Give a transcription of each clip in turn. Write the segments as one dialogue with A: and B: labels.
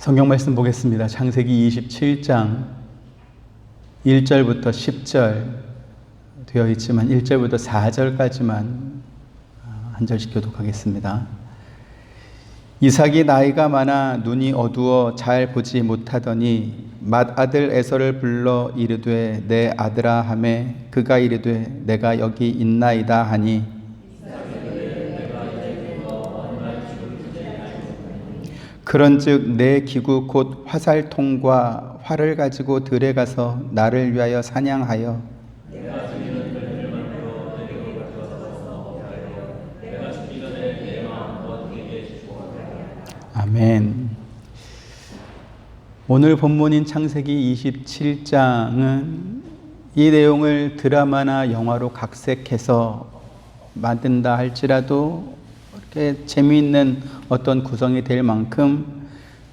A: 성경 말씀 보겠습니다. 창세기 27장 1절부터 10절 되어 있지만 1절부터 4절까지만 한 절씩 교독하겠습니다. 이삭이 나이가 많아 눈이 어두워 잘 보지 못하더니 맏아들 에서를 불러 이르되 내 아들아 하매 그가 이르되 내가 여기 있나이다 하니 그런즉 내 기구 곧 화살통과 활을 가지고 들에 가서 나를 위하여 사냥하여 아멘. 오늘 본문인 창세기 27장은 이 내용을 드라마나 영화로 각색해서 만든다 할지라도 이렇게 재미있는 어떤 구성이 될 만큼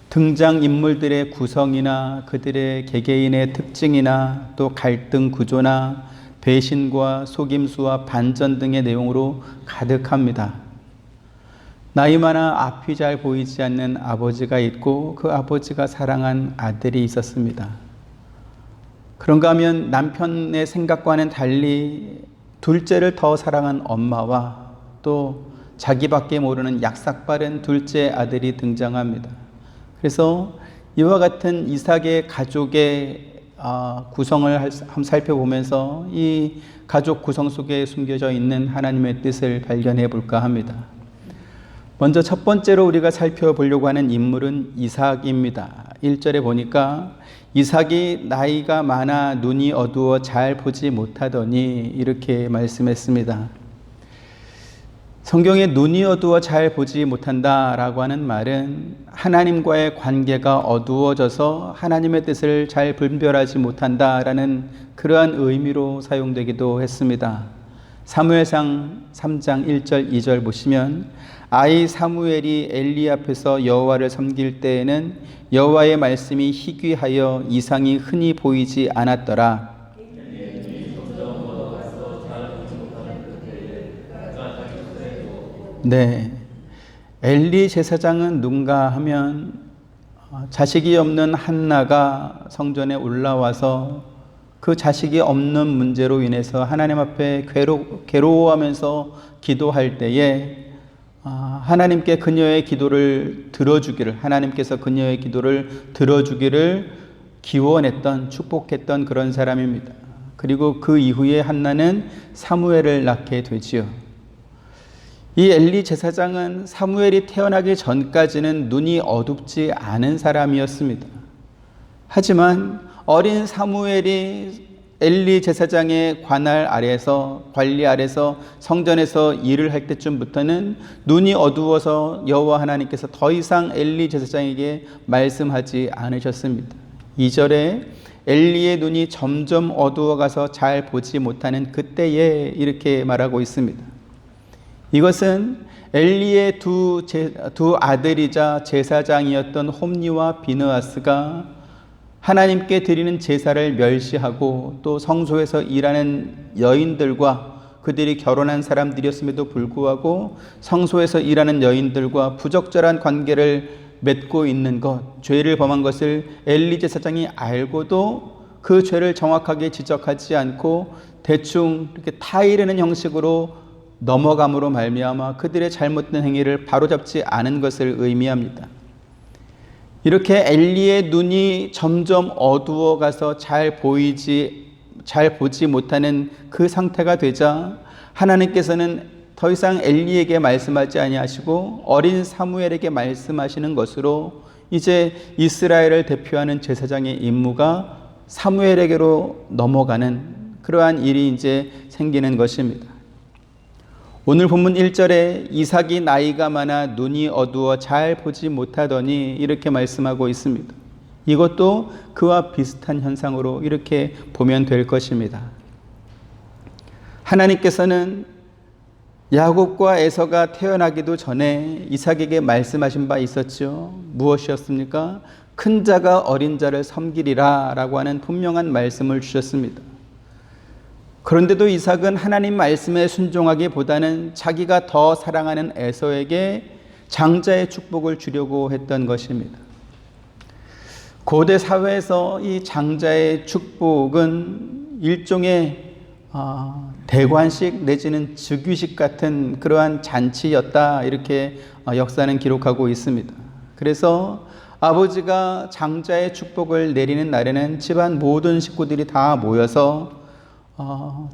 A: 등장인물들의 구성이나 그들의 개개인의 특징이나 또 갈등 구조나 배신과 속임수와 반전 등의 내용으로 가득합니다. 나이 많아 앞이 잘 보이지 않는 아버지가 있고 그 아버지가 사랑한 아들이 있었습니다. 그런가 하면 남편의 생각과는 달리 둘째를 더 사랑한 엄마와 또 자기밖에 모르는 약삭빠른 둘째 아들이 등장합니다. 그래서 이와 같은 이삭의 가족의 구성을 한번 살펴보면서 이 가족 구성 속에 숨겨져 있는 하나님의 뜻을 발견해 볼까 합니다. 먼저 첫 번째로 우리가 살펴보려고 하는 인물은 이삭입니다. 1절에 보니까 이삭이 나이가 많아 눈이 어두워 잘 보지 못하더니 이렇게 말씀했습니다. 성경에 눈이 어두워 잘 보지 못한다라고 하는 말은 하나님과의 관계가 어두워져서 하나님의 뜻을 잘 분별하지 못한다라는 그러한 의미로 사용되기도 했습니다. 사무엘상 3장 1절 2절 보시면 아이 사무엘이 엘리 앞에서 여호와를 섬길 때에는 여호와의 말씀이 희귀하여 이상이 흔히 보이지 않았더라. 네, 엘리 제사장은 누군가 하면 자식이 없는 한나가 성전에 올라와서 그 자식이 없는 문제로 인해서 하나님 앞에 괴로워하면서 기도할 때에 하나님께 그녀의 기도를 들어주기를, 하나님께서 그녀의 기도를 들어주기를 기원했던, 축복했던 그런 사람입니다. 그리고 그 이후에 한나는 사무엘을 낳게 되지요. 이 엘리 제사장은 사무엘이 태어나기 전까지는 눈이 어둡지 않은 사람이었습니다. 하지만 어린 사무엘이 엘리 제사장의 관할 아래에서, 관리 아래에서 성전에서 일을 할 때쯤부터는 눈이 어두워서 여호와 하나님께서 더 이상 엘리 제사장에게 말씀하지 않으셨습니다. 2절에 엘리의 눈이 점점 어두워가서 잘 보지 못하는 그때에 이렇게 말하고 있습니다. 이것은 엘리의 두 아들이자 제사장이었던 홈니와 비느하스가 하나님께 드리는 제사를 멸시하고 또 성소에서 일하는 여인들과 그들이 결혼한 사람들이었음에도 불구하고 성소에서 일하는 여인들과 부적절한 관계를 맺고 있는 것, 죄를 범한 것을 엘리 제사장이 알고도 그 죄를 정확하게 지적하지 않고 대충 이렇게 타이르는 형식으로 넘어감으로 말미암아 그들의 잘못된 행위를 바로잡지 않은 것을 의미합니다. 이렇게 엘리의 눈이 점점 어두워가서 잘 보지 못하는 그 상태가 되자 하나님께서는 더 이상 엘리에게 말씀하지 아니하시고 어린 사무엘에게 말씀하시는 것으로 이제 이스라엘을 대표하는 제사장의 임무가 사무엘에게로 넘어가는 그러한 일이 이제 생기는 것입니다. 오늘 본문 1절에 이삭이 나이가 많아 눈이 어두워 잘 보지 못하더니 이렇게 말씀하고 있습니다. 이것도 그와 비슷한 현상으로 이렇게 보면 될 것입니다. 하나님께서는 야곱과 에서가 태어나기도 전에 이삭에게 말씀하신 바 있었죠. 무엇이었습니까? 큰 자가 어린 자를 섬기리라 라고 하는 분명한 말씀을 주셨습니다. 그런데도 이삭은 하나님 말씀에 순종하기보다는 자기가 더 사랑하는 에서에게 장자의 축복을 주려고 했던 것입니다. 고대 사회에서 이 장자의 축복은 일종의 대관식 내지는 즉위식 같은 그러한 잔치였다, 이렇게 역사는 기록하고 있습니다. 그래서 아버지가 장자의 축복을 내리는 날에는 집안 모든 식구들이 다 모여서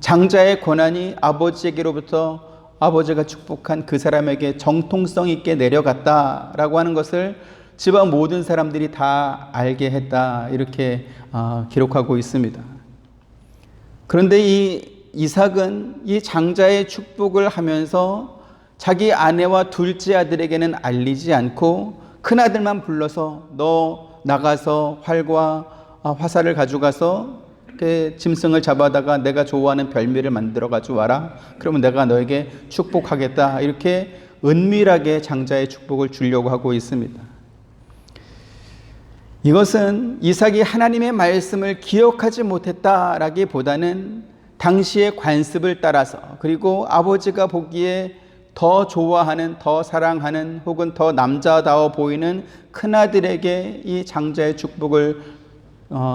A: 장자의 권한이 아버지에게로부터 아버지가 축복한 그 사람에게 정통성 있게 내려갔다라고 하는 것을 집안 모든 사람들이 다 알게 했다, 이렇게 기록하고 있습니다. 그런데 이 이삭은 이 장자의 축복을 하면서 자기 아내와 둘째 아들에게는 알리지 않고 큰아들만 불러서 너 나가서 활과 화살을 가져가서 이렇게 짐승을 잡아다가 내가 좋아하는 별미를 만들어 가지고 와라. 그러면 내가 너에게 축복하겠다. 이렇게 은밀하게 장자의 축복을 주려고 하고 있습니다. 이것은 이삭이 하나님의 말씀을 기억하지 못했다라기보다는 당시의 관습을 따라서, 그리고 아버지가 보기에 더 좋아하는, 더 사랑하는, 혹은 더 남자다워 보이는 큰아들에게 이 장자의 축복을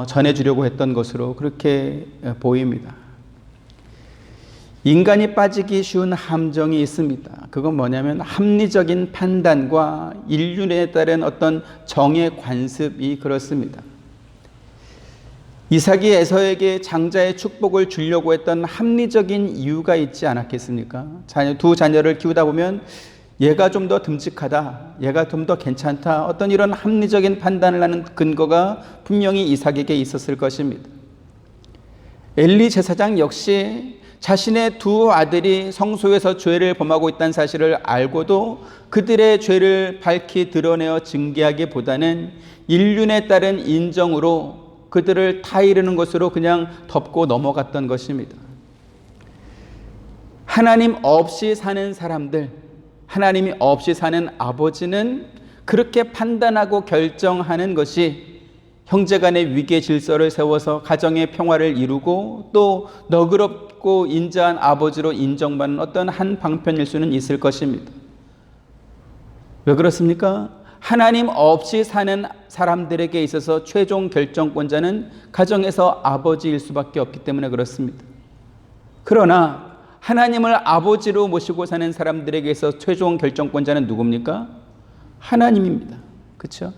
A: 전해주려고 했던 것으로 그렇게 보입니다. 인간이 빠지기 쉬운 함정이 있습니다. 그건 뭐냐면 합리적인 판단과 인륜에 따른 어떤 정의 관습이 그렇습니다. 이삭이 에서에게 장자의 축복을 주려고 했던 합리적인 이유가 있지 않았겠습니까? 두 자녀를 키우다 보면 얘가 좀 더 듬직하다, 얘가 좀 더 괜찮다, 어떤 이런 합리적인 판단을 하는 근거가 분명히 이삭에게 있었을 것입니다. 엘리 제사장 역시 자신의 두 아들이 성소에서 죄를 범하고 있다는 사실을 알고도 그들의 죄를 밝히 드러내어 징계하기보다는 인륜에 따른 인정으로 그들을 타이르는 것으로 그냥 덮고 넘어갔던 것입니다. 하나님 없이 사는 사람들, 하나님이 없이 사는 아버지는 그렇게 판단하고 결정하는 것이 형제간의 위계 질서를 세워서 가정의 평화를 이루고 또 너그럽고 인자한 아버지로 인정받는 어떤 한 방편일 수는 있을 것입니다. 왜 그렇습니까? 하나님 없이 사는 사람들에게 있어서 최종 결정권자는 가정에서 아버지일 수밖에 없기 때문에 그렇습니다. 그러나 하나님을 아버지로 모시고 사는 사람들에게서 최종 결정권자는 누굽니까? 하나님입니다. 그렇죠?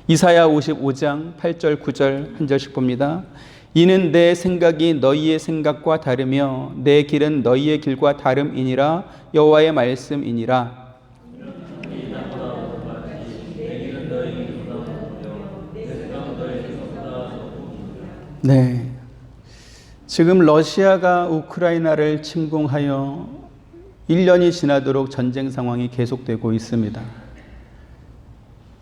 A: 이사야 55장 8절 9절 한 절씩 봅니다. 이는 내 생각이 너희의 생각과 다르며 내 길은 너희의 길과 다름이니라. 여호와의 말씀이니라. 네, 지금 러시아가 우크라이나를 침공하여 1년이 지나도록 전쟁 상황이 계속되고 있습니다.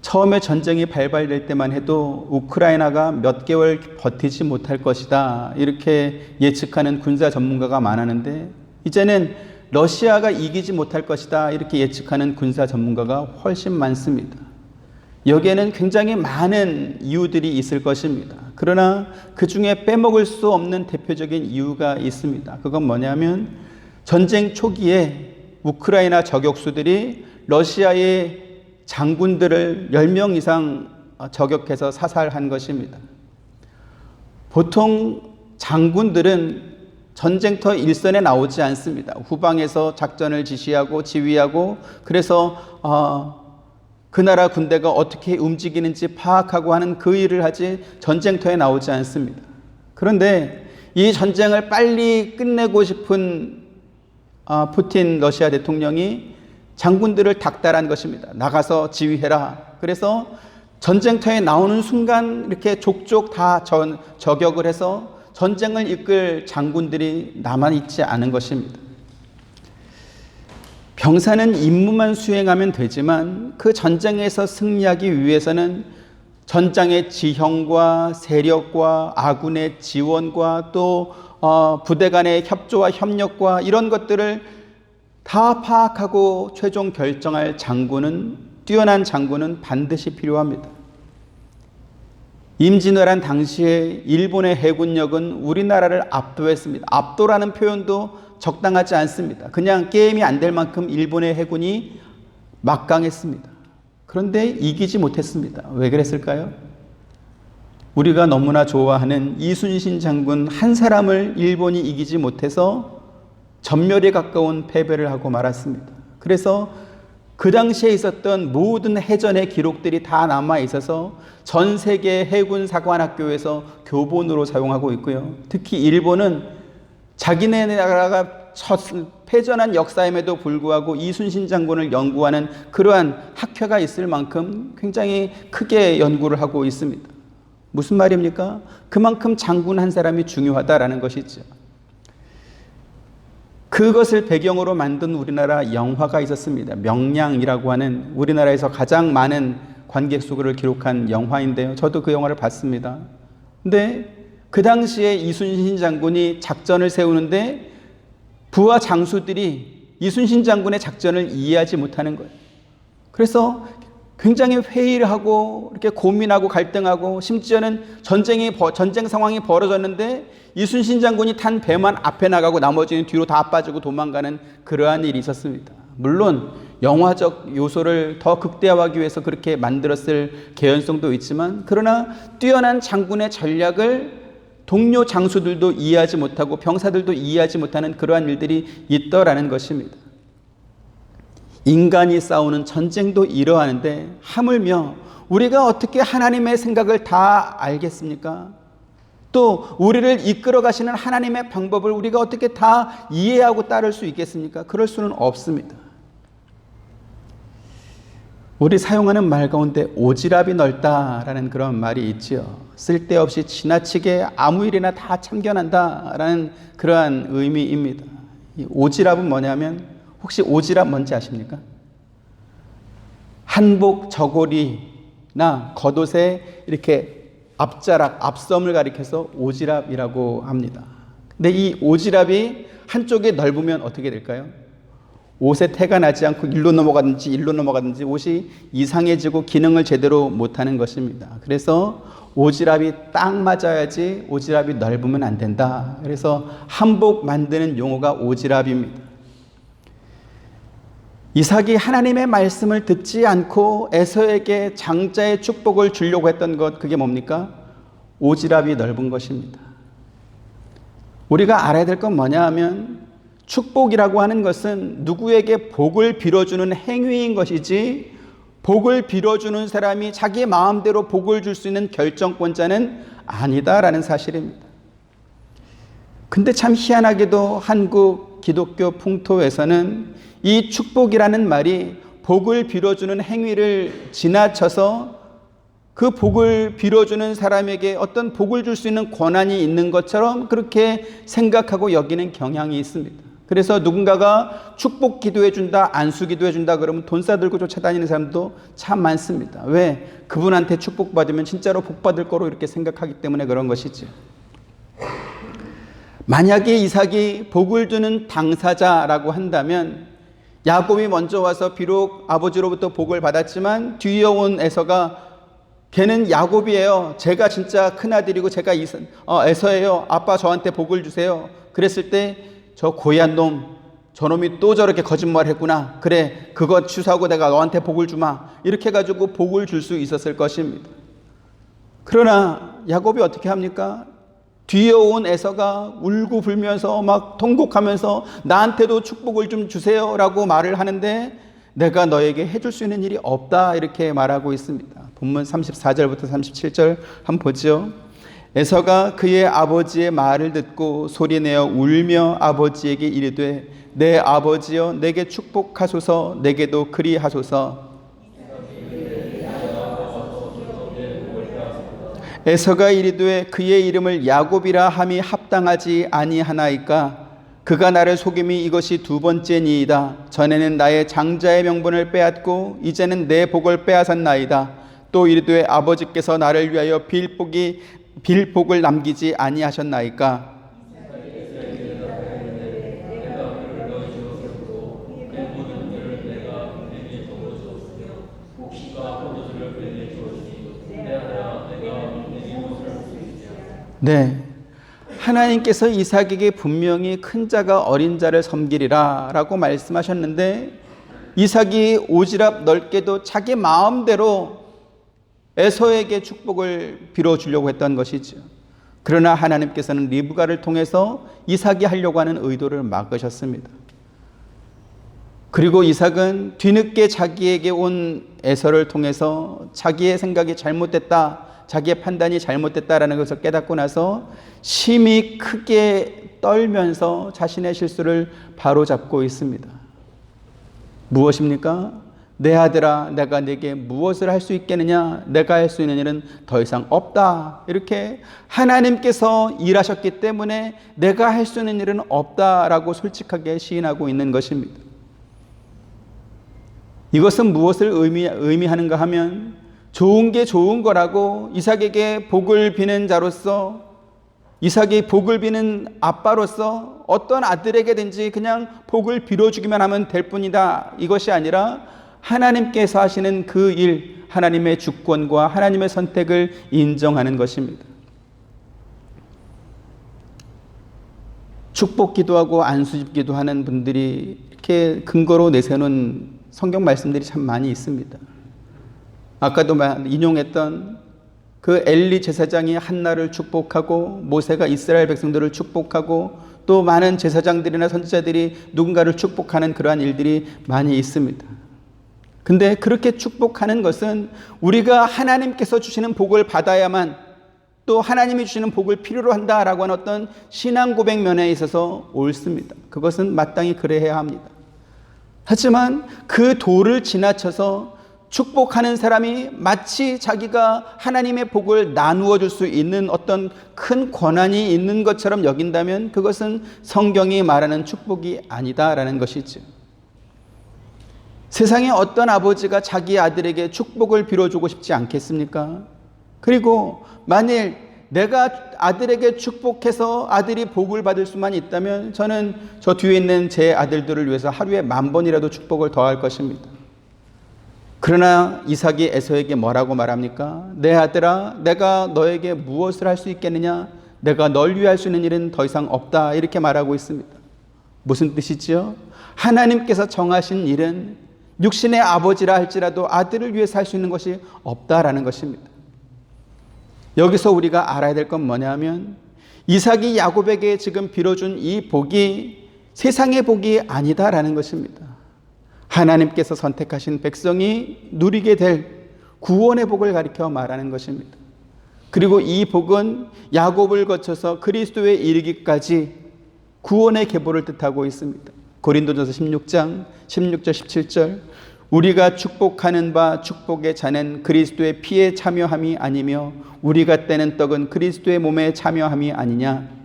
A: 처음에 전쟁이 발발될 때만 해도 우크라이나가 몇 개월 버티지 못할 것이다, 이렇게 예측하는 군사 전문가가 많았는데 이제는 러시아가 이기지 못할 것이다, 이렇게 예측하는 군사 전문가가 훨씬 많습니다. 여기에는 굉장히 많은 이유들이 있을 것입니다. 그러나 그 중에 빼먹을 수 없는 대표적인 이유가 있습니다. 그건 뭐냐면 전쟁 초기에 우크라이나 저격수들이 러시아의 장군들을 10명 이상 저격해서 사살한 것입니다. 보통 장군들은 전쟁터 일선에 나오지 않습니다. 후방에서 작전을 지시하고 지휘하고, 그래서 그 나라 군대가 어떻게 움직이는지 파악하고 하는 그 일을 하지 전쟁터에 나오지 않습니다. 그런데 이 전쟁을 빨리 끝내고 싶은 푸틴 러시아 대통령이 장군들을 닥달한 것입니다. 나가서 지휘해라. 그래서 전쟁터에 나오는 순간 이렇게 족족 다 저격을 해서 전쟁을 이끌 장군들이 남아있지 않은 것입니다. 병사는 임무만 수행하면 되지만 그 전쟁에서 승리하기 위해서는 전장의 지형과 세력과 아군의 지원과 또 부대 간의 협조와 협력과 이런 것들을 다 파악하고 최종 결정할 뛰어난 장군은 반드시 필요합니다. 임진왜란 당시에 일본의 해군력은 우리나라를 압도했습니다. 압도라는 표현도 적당하지 않습니다. 그냥 게임이 안 될 만큼 일본의 해군이 막강했습니다. 그런데 이기지 못했습니다. 왜 그랬을까요? 우리가 너무나 좋아하는 이순신 장군 한 사람을 일본이 이기지 못해서 전멸에 가까운 패배를 하고 말았습니다. 그래서 그 당시에 있었던 모든 해전의 기록들이 다 남아 있어서 전 세계 해군 사관학교에서 교본으로 사용하고 있고요. 특히 일본은 자기네 나라가 패전한 역사임에도 불구하고 이순신 장군을 연구하는 그러한 학회가 있을 만큼 굉장히 크게 연구를 하고 있습니다. 무슨 말입니까? 그만큼 장군 한 사람이 중요하다라는 것이죠. 그것을 배경으로 만든 우리나라 영화가 있었습니다. 명량이라고 하는 우리나라에서 가장 많은 관객 수를 기록한 영화인데요. 저도 그 영화를 봤습니다. 근데 그 당시에 이순신 장군이 작전을 세우는데 부하 장수들이 이순신 장군의 작전을 이해하지 못하는 거예요. 그래서 굉장히 회의를 하고 이렇게 고민하고 갈등하고 심지어는 전쟁 상황이 벌어졌는데 이순신 장군이 탄 배만 앞에 나가고 나머지는 뒤로 다 빠지고 도망가는 그러한 일이 있었습니다. 물론 영화적 요소를 더 극대화하기 위해서 그렇게 만들었을 개연성도 있지만 그러나 뛰어난 장군의 전략을 동료 장수들도 이해하지 못하고 병사들도 이해하지 못하는 그러한 일들이 있더라는 것입니다. 인간이 싸우는 전쟁도 이러하는데 하물며 우리가 어떻게 하나님의 생각을 다 알겠습니까? 또 우리를 이끌어 가시는 하나님의 방법을 우리가 어떻게 다 이해하고 따를 수 있겠습니까? 그럴 수는 없습니다. 우리 사용하는 말 가운데 오지랖이 넓다라는 그런 말이 있지요. 쓸데없이 지나치게 아무 일이나 다 참견한다라는 그러한 의미입니다. 이 오지랖은 뭐냐면 혹시 오지랖 뭔지 아십니까? 한복 저고리나 겉옷에 이렇게 앞자락, 앞섬을 가리켜서 오지랖이라고 합니다. 근데 이 오지랖이 한쪽에 넓으면 어떻게 될까요? 옷에 태가 나지 않고 일로 넘어가든지 옷이 이상해지고 기능을 제대로 못하는 것입니다. 그래서 오지랖이 딱 맞아야지 오지랖이 넓으면 안 된다. 그래서 한복 만드는 용어가 오지랖입니다. 이삭이 하나님의 말씀을 듣지 않고 에서에게 장자의 축복을 주려고 했던 것, 그게 뭡니까? 오지랖이 넓은 것입니다. 우리가 알아야 될 건 뭐냐 하면 축복이라고 하는 것은 누구에게 복을 빌어주는 행위인 것이지 복을 빌어주는 사람이 자기 마음대로 복을 줄 수 있는 결정권자는 아니다라는 사실입니다. 근데 참 희한하게도 한국 기독교 풍토에서는 이 축복이라는 말이 복을 빌어주는 행위를 지나쳐서 그 복을 빌어주는 사람에게 어떤 복을 줄 수 있는 권한이 있는 것처럼 그렇게 생각하고 여기는 경향이 있습니다. 그래서 누군가가 축복 기도해 준다, 안수 기도해 준다 그러면 돈 싸들고 쫓아다니는 사람도 참 많습니다. 왜? 그분한테 축복 받으면 진짜로 복 받을 거로 이렇게 생각하기 때문에 그런 것이죠. 만약에 이삭이 복을 주는 당사자라고 한다면 야곱이 먼저 와서 비록 아버지로부터 복을 받았지만 뒤에 온 에서가 걔는 야곱이에요. 제가 진짜 큰아들이고 제가 에서예요. 아빠 저한테 복을 주세요. 그랬을 때 저 고얀 놈, 저놈이 또 저렇게 거짓말 했구나. 그래, 그거 취소하고 내가 너한테 복을 주마. 이렇게 해가지고 복을 줄 수 있었을 것입니다. 그러나 야곱이 어떻게 합니까? 뒤에 온 에서가 울고 불면서 막 통곡하면서 나한테도 축복을 좀 주세요라고 말을 하는데 내가 너에게 해줄 수 있는 일이 없다 이렇게 말하고 있습니다. 본문 34절부터 37절 한번 보죠. 에서가 그의 아버지의 말을 듣고 소리내어 울며 아버지에게 이르되 내 아버지여 내게 축복하소서 내게도 그리하소서. 에서가 이르되 그의 이름을 야곱이라 함이 합당하지 아니하나이까? 그가 나를 속임이 이것이 두 번째니이다. 전에는 나의 장자의 명분을 빼앗고 이제는 내 복을 빼앗았나이다. 또 이르되 아버지께서 나를 위하여 빌 복을 남기지 아니하셨나이까? 네, 하나님께서 이삭에게 분명히 큰 자가 어린 자를 섬기리라 라고 말씀하셨는데 이삭이 오지랖 넓게도 자기 마음대로 에서에게 축복을 빌어주려고 했던 것이죠. 그러나 하나님께서는 리브가를 통해서 이삭이 하려고 하는 의도를 막으셨습니다. 그리고 이삭은 뒤늦게 자기에게 온 에서를 통해서 자기의 생각이 잘못됐다, 자기의 판단이 잘못됐다라는 것을 깨닫고 나서 심히 크게 떨면서 자신의 실수를 바로잡고 있습니다. 무엇입니까? 내 아들아, 내가 네게 무엇을 할 수 있겠느냐? 내가 할 수 있는 일은 더 이상 없다. 이렇게 하나님께서 일하셨기 때문에 내가 할 수 있는 일은 없다라고 솔직하게 시인하고 있는 것입니다. 이것은 무엇을 의미하는가 하면 좋은 게 좋은 거라고 이삭에게 복을 비는 자로서, 이삭이 복을 비는 아빠로서 어떤 아들에게든지 그냥 복을 빌어주기만 하면 될 뿐이다. 이것이 아니라 하나님께서 하시는 그 일, 하나님의 주권과 하나님의 선택을 인정하는 것입니다. 축복 기도하고 안수집 기도하는 분들이 이렇게 근거로 내세우는 성경 말씀들이 참 많이 있습니다. 아까도 인용했던 그 엘리 제사장이 한나를 축복하고 모세가 이스라엘 백성들을 축복하고 또 많은 제사장들이나 선지자들이 누군가를 축복하는 그러한 일들이 많이 있습니다. 근데 그렇게 축복하는 것은 우리가 하나님께서 주시는 복을 받아야만, 또 하나님이 주시는 복을 필요로 한다라고 하는 어떤 신앙 고백 면에 있어서 옳습니다. 그것은 마땅히 그래야 합니다. 하지만 그 도를 지나쳐서 축복하는 사람이 마치 자기가 하나님의 복을 나누어 줄 수 있는 어떤 큰 권한이 있는 것처럼 여긴다면 그것은 성경이 말하는 축복이 아니다라는 것이죠. 세상에 어떤 아버지가 자기 아들에게 축복을 빌어주고 싶지 않겠습니까? 그리고 만일 내가 아들에게 축복해서 아들이 복을 받을 수만 있다면 저는 저 뒤에 있는 제 아들들을 위해서 하루에 10,000번이라도 축복을 더할 것입니다. 그러나 이삭이 에서에게 뭐라고 말합니까? 내 아들아, 내가 너에게 무엇을 할 수 있겠느냐? 내가 널 위해 할 수 있는 일은 더 이상 없다. 이렇게 말하고 있습니다. 무슨 뜻이죠? 하나님께서 정하신 일은 육신의 아버지라 할지라도 아들을 위해서 할 수 있는 것이 없다라는 것입니다. 여기서 우리가 알아야 될 건 뭐냐면 이삭이 야곱에게 지금 빌어준 이 복이 세상의 복이 아니다라는 것입니다. 하나님께서 선택하신 백성이 누리게 될 구원의 복을 가리켜 말하는 것입니다. 그리고 이 복은 야곱을 거쳐서 그리스도에 이르기까지 구원의 계보를 뜻하고 있습니다. 고린도전서 16장 16절 17절 우리가 축복하는 바 축복의 잔은 그리스도의 피에 참여함이 아니며 우리가 떼는 떡은 그리스도의 몸에 참여함이 아니냐.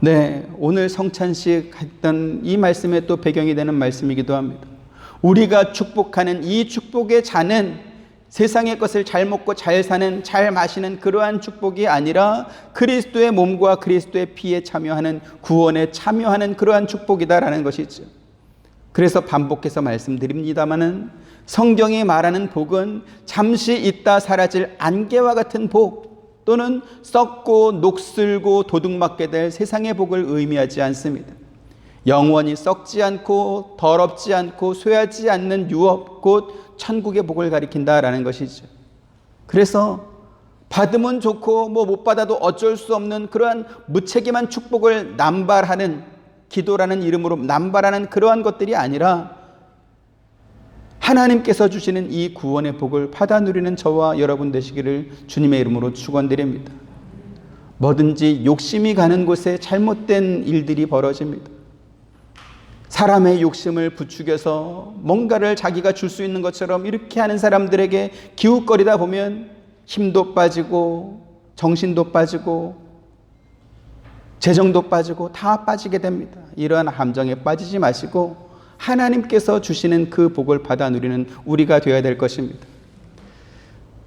A: 네, 오늘 성찬식 했던 이 말씀에 또 배경이 되는 말씀이기도 합니다. 우리가 축복하는 이 축복의 잔은 세상의 것을 잘 먹고 잘 사는, 잘 마시는 그러한 축복이 아니라 그리스도의 몸과 그리스도의 피에 참여하는, 구원에 참여하는 그러한 축복이다라는 것이죠. 그래서 반복해서 말씀드립니다마는 성경이 말하는 복은 잠시 있다 사라질 안개와 같은 복, 또는 썩고 녹슬고 도둑맞게 될 세상의 복을 의미하지 않습니다. 영원히 썩지 않고 더럽지 않고 쇠하지 않는 유업, 곧 천국의 복을 가리킨다라는 것이죠. 그래서 받으면 좋고 못 받아도 어쩔 수 없는 그러한 무책임한 축복을 남발하는, 기도라는 이름으로 남발하는 그러한 것들이 아니라 하나님께서 주시는 이 구원의 복을 받아 누리는 저와 여러분 되시기를 주님의 이름으로 축원드립니다. 뭐든지 욕심이 가는 곳에 잘못된 일들이 벌어집니다. 사람의 욕심을 부추겨서 뭔가를 자기가 줄 수 있는 것처럼 이렇게 하는 사람들에게 기웃거리다 보면 힘도 빠지고 정신도 빠지고 재정도 빠지고 다 빠지게 됩니다. 이러한 함정에 빠지지 마시고 하나님께서 주시는 그 복을 받아 누리는 우리가 되어야 될 것입니다.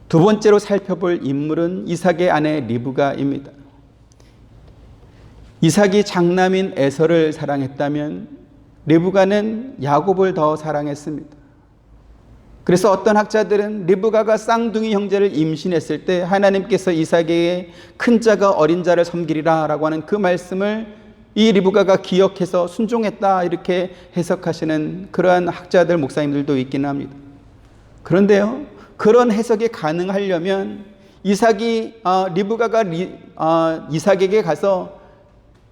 A: 두 번째로 살펴볼 인물은 이삭의 아내 리브가입니다. 이삭이 장남인 에서를 사랑했다면 리브가는 야곱을 더 사랑했습니다. 그래서 어떤 학자들은 리브가가 쌍둥이 형제를 임신했을 때 하나님께서 이삭에게 큰 자가 어린 자를 섬기리라 라고 하는 그 말씀을 이 리브가가 기억해서 순종했다 이렇게 해석하시는 그러한 학자들 목사님들도 있기는 합니다. 그런데요, 그런 해석이 가능하려면 리브가가 이삭에게 가서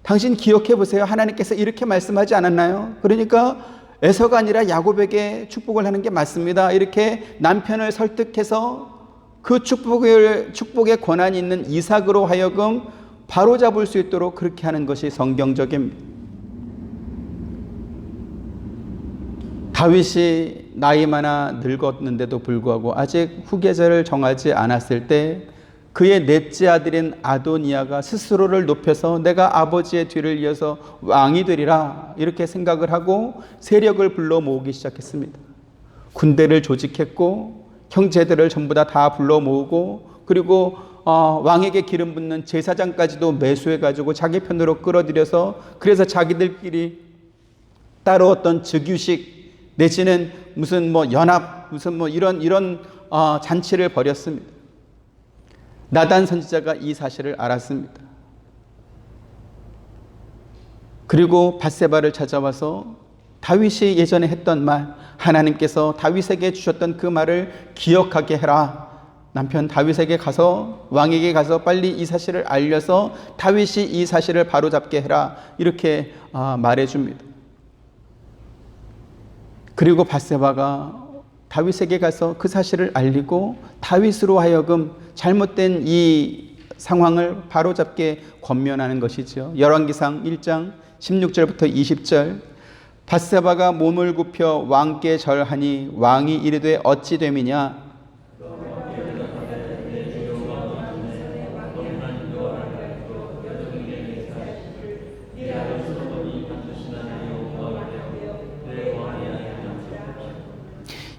A: 당신 기억해 보세요. 하나님께서 이렇게 말씀하지 않았나요? 그러니까 에서가 아니라 야곱에게 축복을 하는 게 맞습니다. 이렇게 남편을 설득해서 그 축복의 권한이 있는 이삭으로 하여금 바로잡을 수 있도록 그렇게 하는 것이 성경적입니다. 다윗이 나이 많아 늙었는데도 불구하고 아직 후계자를 정하지 않았을 때 그의 넷째 아들인 아도니아가 스스로를 높여서 내가 아버지의 뒤를 이어서 왕이 되리라 이렇게 생각을 하고 세력을 불러 모으기 시작했습니다. 군대를 조직했고 형제들을 전부 다 불러 모으고 그리고 왕에게 기름 붓는 제사장까지도 매수해가지고 자기 편으로 끌어들여서 그래서 자기들끼리 따로 어떤 즉위식 내지는 무슨 연합 무슨 이런 잔치를 벌였습니다. 나단 선지자가 이 사실을 알았습니다. 그리고 밧세바를 찾아와서 다윗이 예전에 했던 말, 하나님께서 다윗에게 주셨던 그 말을 기억하게 해라. 남편 다윗에게 가서 왕에게 가서 빨리 이 사실을 알려서 다윗이 이 사실을 바로잡게 해라. 이렇게 말해줍니다. 그리고 밧세바가 다윗에게 가서 그 사실을 알리고 다윗으로 하여금 잘못된 이 상황을 바로잡게 권면하는 것이죠. 열왕기상 1장 16절부터 20절. 밧세바가 몸을 굽혀 왕께 절하니 왕이 이르되 어찌 됨이냐.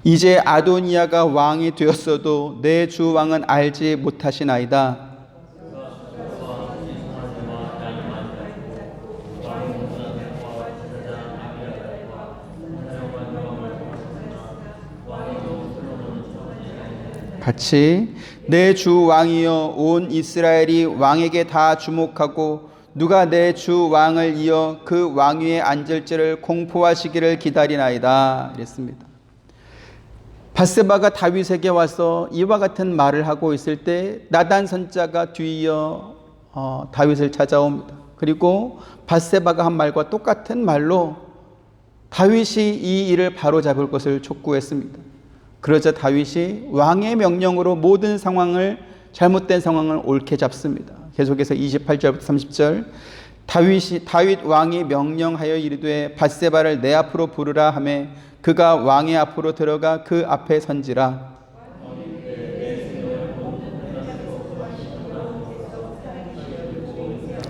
A: 이제 아도니아가 왕이 되었어도 내 주 왕은 알지 못하시나이다. 같이 내 주 왕이여 온 이스라엘이 왕에게 다 주목하고 누가 내 주 왕을 이어 그 왕위에 앉을지를 공포하시기를 기다리나이다. 이랬습니다. 밧세바가 다윗에게 와서 이와 같은 말을 하고 있을 때 나단 선지자가 뒤이어 다윗을 찾아옵니다. 그리고 밧세바가 한 말과 똑같은 말로 다윗이 이 일을 바로잡을 것을 촉구했습니다. 그러자 다윗이 왕의 명령으로 모든 상황을 잘못된 상황을 옳게 잡습니다. 계속해서 28절부터 30절. 다윗 왕이 명령하여 이르되 밧세바를 내 앞으로 부르라 하매 그가 왕의 앞으로 들어가 그 앞에 선지라.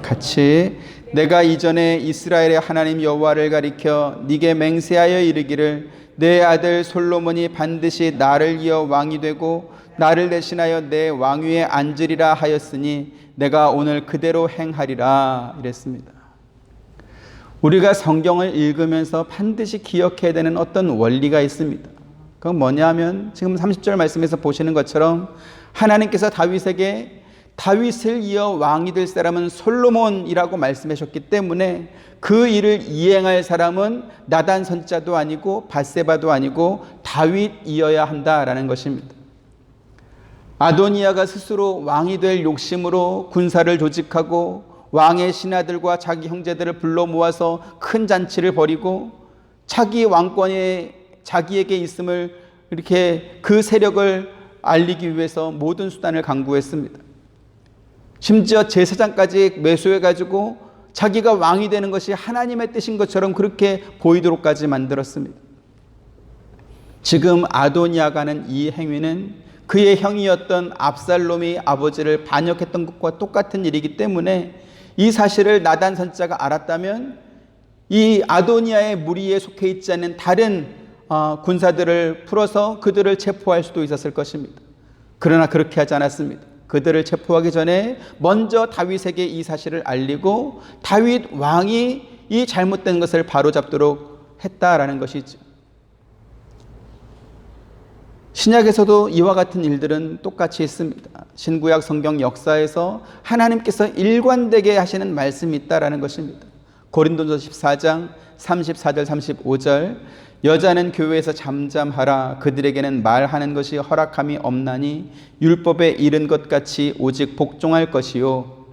A: 같이 내가 이전에 이스라엘의 하나님 여호와를 가리켜 네게 맹세하여 이르기를 내 아들 솔로몬이 반드시 나를 이어 왕이 되고 나를 대신하여 내 왕위에 앉으리라 하였으니 내가 오늘 그대로 행하리라 이랬습니다. 우리가 성경을 읽으면서 반드시 기억해야 되는 어떤 원리가 있습니다. 그건 뭐냐 하면 지금 30절 말씀에서 보시는 것처럼 하나님께서 다윗에게 다윗을 이어 왕이 될 사람은 솔로몬이라고 말씀하셨기 때문에 그 일을 이행할 사람은 나단 선지자도 아니고 밧세바도 아니고 다윗이어야 한다라는 것입니다. 아도니아가 스스로 왕이 될 욕심으로 군사를 조직하고 왕의 신하들과 자기 형제들을 불러 모아서 큰 잔치를 벌이고 자기 왕권에 자기에게 있음을 이렇게 그 세력을 알리기 위해서 모든 수단을 강구했습니다. 심지어 제사장까지 매수해가지고 자기가 왕이 되는 것이 하나님의 뜻인 것처럼 그렇게 보이도록까지 만들었습니다. 지금 아도니아가 하는 이 행위는 그의 형이었던 압살롬이 아버지를 반역했던 것과 똑같은 일이기 때문에 이 사실을 나단 선지자가 알았다면 이 아도니아의 무리에 속해 있지 않은 다른 군사들을 풀어서 그들을 체포할 수도 있었을 것입니다. 그러나 그렇게 하지 않았습니다. 그들을 체포하기 전에 먼저 다윗에게 이 사실을 알리고 다윗 왕이 이 잘못된 것을 바로잡도록 했다라는 것이죠. 신약에서도 이와 같은 일들은 똑같이 있습니다. 신구약 성경 역사에서 하나님께서 일관되게 하시는 말씀이 있다라는 것입니다. 고린도전서 14장 34절 35절 여자는 교회에서 잠잠하라. 그들에게는 말하는 것이 허락함이 없나니 율법에 이른 것 같이 오직 복종할 것이요.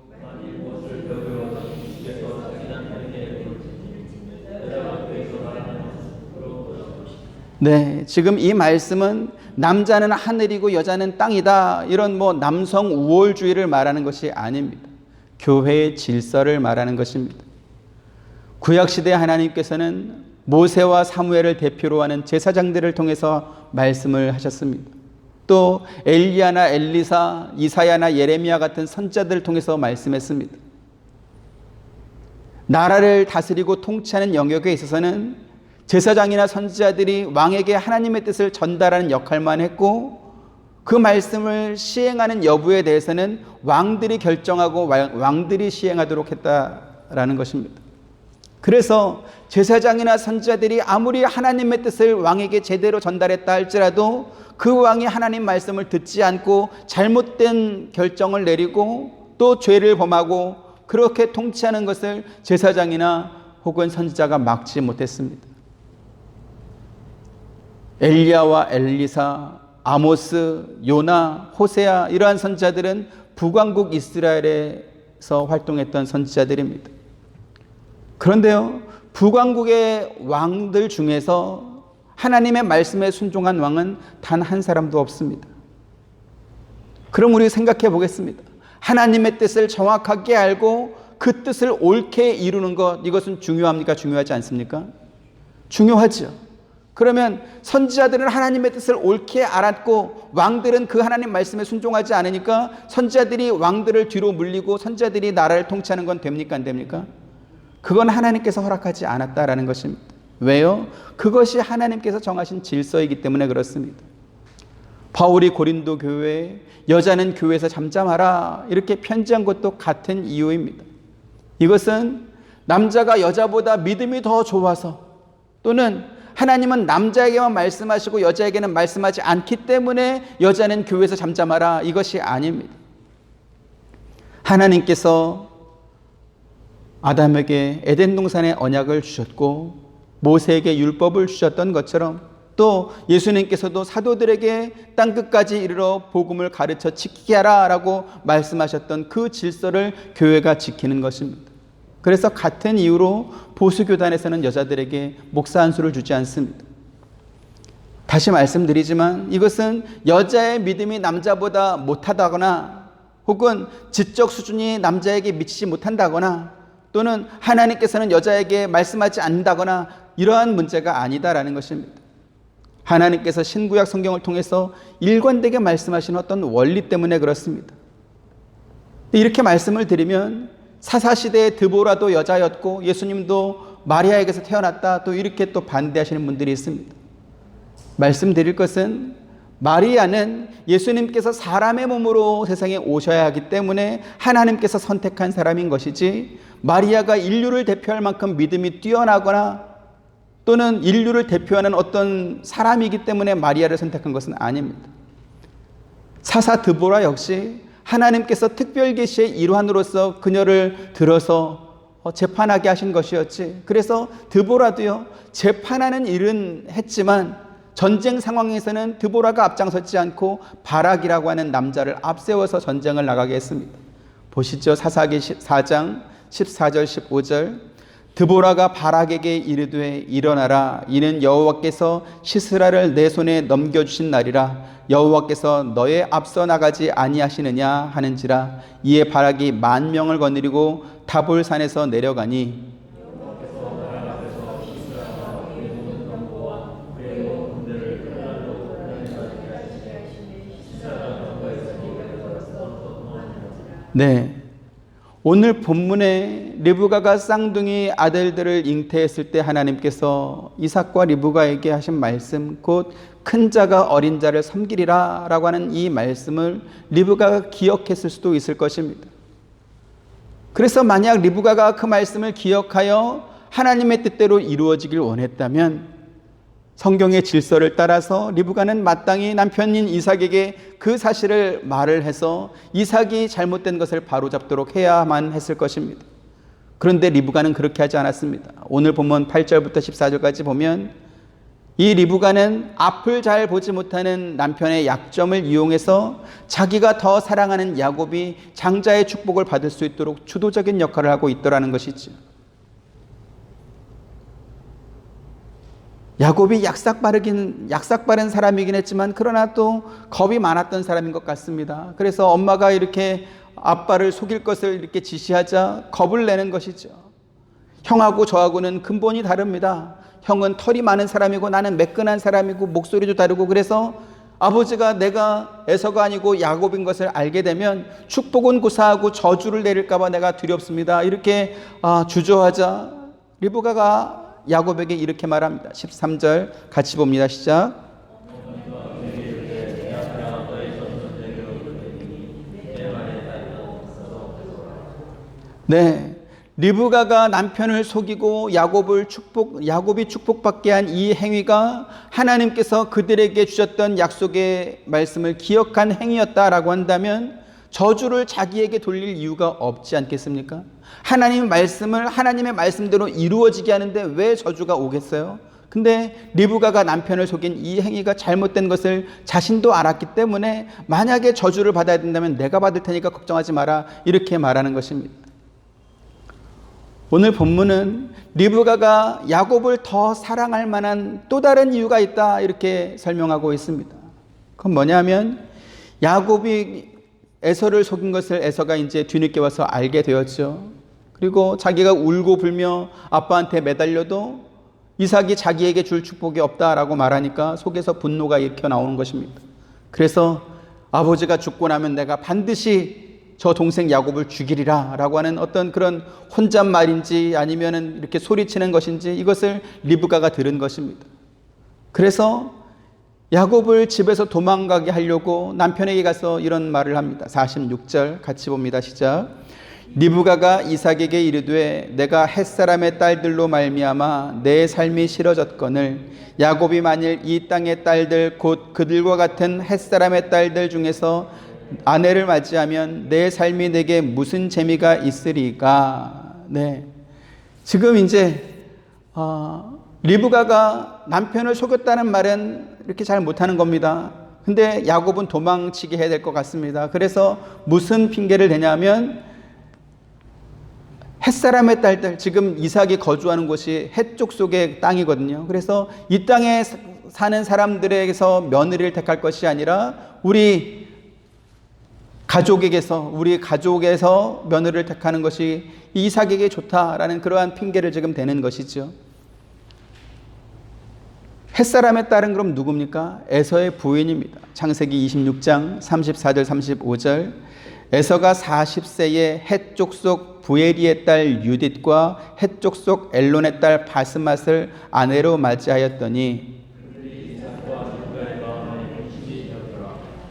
A: 네, 지금 이 말씀은 남자는 하늘이고 여자는 땅이다, 이런 남성 우월주의를 말하는 것이 아닙니다. 교회의 질서를 말하는 것입니다. 구약시대 하나님께서는 모세와 사무엘을 대표로 하는 제사장들을 통해서 말씀을 하셨습니다. 또 엘리야나 엘리사, 이사야나 예레미야 같은 선지자들을 통해서 말씀했습니다. 나라를 다스리고 통치하는 영역에 있어서는 제사장이나 선지자들이 왕에게 하나님의 뜻을 전달하는 역할만 했고, 그 말씀을 시행하는 여부에 대해서는 왕들이 결정하고 왕들이 시행하도록 했다라는 것입니다. 그래서 제사장이나 선지자들이 아무리 하나님의 뜻을 왕에게 제대로 전달했다 할지라도 그 왕이 하나님 말씀을 듣지 않고 잘못된 결정을 내리고 또 죄를 범하고 그렇게 통치하는 것을 제사장이나 혹은 선지자가 막지 못했습니다. 엘리야와 엘리사, 아모스, 요나, 호세아, 이러한 선지자들은 북왕국 이스라엘에서 활동했던 선지자들입니다. 그런데요, 북왕국의 왕들 중에서 하나님의 말씀에 순종한 왕은 단 한 사람도 없습니다. 그럼 우리 생각해 보겠습니다. 하나님의 뜻을 정확하게 알고 그 뜻을 옳게 이루는 것, 이것은 중요합니까? 중요하지 않습니까? 중요하죠. 그러면 선지자들은 하나님의 뜻을 옳게 알았고 왕들은 그 하나님 말씀에 순종하지 않으니까 선지자들이 왕들을 뒤로 물리고 선지자들이 나라를 통치하는 건 됩니까? 안 됩니까? 그건 하나님께서 허락하지 않았다라는 것입니다. 왜요? 그것이 하나님께서 정하신 질서이기 때문에 그렇습니다. 바울이 고린도 교회에 여자는 교회에서 잠잠하라 이렇게 편지한 것도 같은 이유입니다. 이것은 남자가 여자보다 믿음이 더 좋아서, 또는 하나님은 남자에게만 말씀하시고 여자에게는 말씀하지 않기 때문에 여자는 교회에서 잠잠하라, 이것이 아닙니다. 하나님께서 아담에게 에덴 동산의 언약을 주셨고 모세에게 율법을 주셨던 것처럼 또 예수님께서도 사도들에게 땅끝까지 이르러 복음을 가르쳐 지키게 하라 라고 말씀하셨던 그 질서를 교회가 지키는 것입니다. 그래서 같은 이유로 보수교단에서는 여자들에게 목사 한 수를 주지 않습니다. 다시 말씀드리지만 이것은 여자의 믿음이 남자보다 못하다거나 혹은 지적 수준이 남자에게 미치지 못한다거나 또는 하나님께서는 여자에게 말씀하지 않는다거나 이러한 문제가 아니다라는 것입니다. 하나님께서 신구약 성경을 통해서 일관되게 말씀하시는 어떤 원리 때문에 그렇습니다. 이렇게 말씀을 드리면 사사시대의 드보라도 여자였고 예수님도 마리아에게서 태어났다, 또 이렇게 또 반대하시는 분들이 있습니다. 말씀드릴 것은 마리아는 예수님께서 사람의 몸으로 세상에 오셔야 하기 때문에 하나님께서 선택한 사람인 것이지, 마리아가 인류를 대표할 만큼 믿음이 뛰어나거나 또는 인류를 대표하는 어떤 사람이기 때문에 마리아를 선택한 것은 아닙니다. 사사 드보라 역시 하나님께서 특별 계시의 일환으로서 그녀를 들어서 재판하게 하신 것이었지. 그래서 드보라도요, 재판하는 일은 했지만 전쟁 상황에서는 드보라가 앞장서지 않고 바락이라고 하는 남자를 앞세워서 전쟁을 나가게 했습니다. 보시죠. 사사기 4장 14절 15절. 드보라가 바락에게 이르되 일어나라, 이는 여호와께서 시스라를 내 손에 넘겨주신 날이라. 여호와께서 너의 앞서 나가지 아니하시느냐 하는지라. 이에 바락이 10,000명을 거느리고 다볼산에서 내려가니 네, 오늘 본문에 리브가가 쌍둥이 아들들을 잉태했을 때 하나님께서 이삭과 리브가에게 하신 말씀, 곧 큰 자가 어린 자를 섬기리라 라고 하는 이 말씀을 리브가가 기억했을 수도 있을 것입니다. 그래서 만약 리브가가 그 말씀을 기억하여 하나님의 뜻대로 이루어지길 원했다면 성경의 질서를 따라서 리브가는 마땅히 남편인 이삭에게 그 사실을 말을 해서 이삭이 잘못된 것을 바로잡도록 해야만 했을 것입니다. 그런데 리브가는 그렇게 하지 않았습니다. 오늘 본문 8절부터 14절까지 보면 이 리브가는 앞을 잘 보지 못하는 남편의 약점을 이용해서 자기가 더 사랑하는 야곱이 장자의 축복을 받을 수 있도록 주도적인 역할을 하고 있더라는 것이죠. 야곱이 약삭 빠른 사람이긴 했지만 그러나 또 겁이 많았던 사람인 것 같습니다. 그래서 엄마가 이렇게 아빠를 속일 것을 이렇게 지시하자 겁을 내는 것이죠. 형하고 저하고는 근본이 다릅니다. 형은 털이 많은 사람이고 나는 매끈한 사람이고 목소리도 다르고, 그래서 아버지가 내가 에서가 아니고 야곱인 것을 알게 되면 축복은 고사하고 저주를 내릴까 봐 내가 두렵습니다. 이렇게 주저하자 리브가가 야곱에게 이렇게 말합니다. 13절 같이 봅니다. 시작. 네, 리브가가 남편을 속이고 야곱이 축복받게 한 이 행위가 하나님께서 그들에게 주셨던 약속의 말씀을 기억한 행위였다라고 한다면 저주를 자기에게 돌릴 이유가 없지 않겠습니까? 하나님의 말씀대로 이루어지게 하는데 왜 저주가 오겠어요? 근데 리브가가 남편을 속인 이 행위가 잘못된 것을 자신도 알았기 때문에 만약에 저주를 받아야 된다면 내가 받을 테니까 걱정하지 마라, 이렇게 말하는 것입니다. 오늘 본문은 리브가가 야곱을 더 사랑할 만한 또 다른 이유가 있다, 이렇게 설명하고 있습니다. 그건 뭐냐면 야곱이 에서를 속인 것을 에서가 이제 뒤늦게 와서 알게 되었죠. 그리고 자기가 울고 불며 아빠한테 매달려도 이삭이 자기에게 줄 축복이 없다라고 말하니까 속에서 분노가 일으켜 나오는 것입니다. 그래서 아버지가 죽고 나면 내가 반드시 저 동생 야곱을 죽이리라 라고 하는 어떤 그런 혼잣말인지 아니면은 이렇게 소리치는 것인지 이것을 리브가가 들은 것입니다. 그래서 야곱을 집에서 도망가게 하려고 남편에게 가서 이런 말을 합니다. 46절 같이 봅니다. 시작. 리브가가 이삭에게 이르되 내가 햇사람의 딸들로 말미암아 내 삶이 싫어졌거늘 야곱이 만일 이 땅의 딸들 곧 그들과 같은 햇사람의 딸들 중에서 아내를 맞이하면 내 삶이 내게 무슨 재미가 있으리까. 네, 지금 이제 리브가가 남편을 속였다는 말은 이렇게 잘 못하는 겁니다. 근데 야곱은 도망치게 해야 될 것 같습니다. 그래서 무슨 핑계를 대냐면 햇사람의 딸들, 지금 이삭이 거주하는 곳이 햇쪽 속의 땅이거든요. 그래서 이 땅에 사는 사람들에게서 며느리를 택할 것이 아니라 우리 가족에서 며느리를 택하는 것이 이삭에게 좋다라는 그러한 핑계를 지금 대는 것이죠. 햇사람의 딸은 그럼 누굽니까? 에서의 부인입니다. 창세기 26장 34절 35절 에서가 40세에 햇쪽 속 부에리의 딸 유딧과 햇쪽 속 엘론의 딸 바스맛을 아내로 맞이하였더니,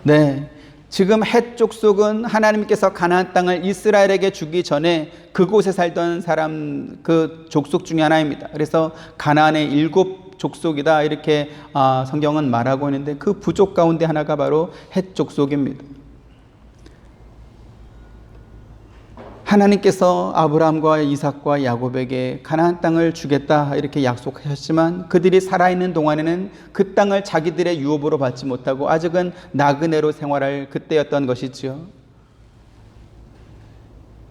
A: 네, 지금 햇쪽 속은 하나님께서 가나안 땅을 이스라엘에게 주기 전에 그곳에 살던 사람, 그 족속 중에 하나입니다. 그래서 가나안의 7 족속이다 이렇게 성경은 말하고 있는데 그 부족 가운데 하나가 바로 헷 족속입니다. 하나님께서 아브라함과 이삭과 야곱에게 가나안 땅을 주겠다 이렇게 약속하셨지만 그들이 살아있는 동안에는 그 땅을 자기들의 유업으로 받지 못하고 아직은 나그네로 생활할 그때였던 것이지요.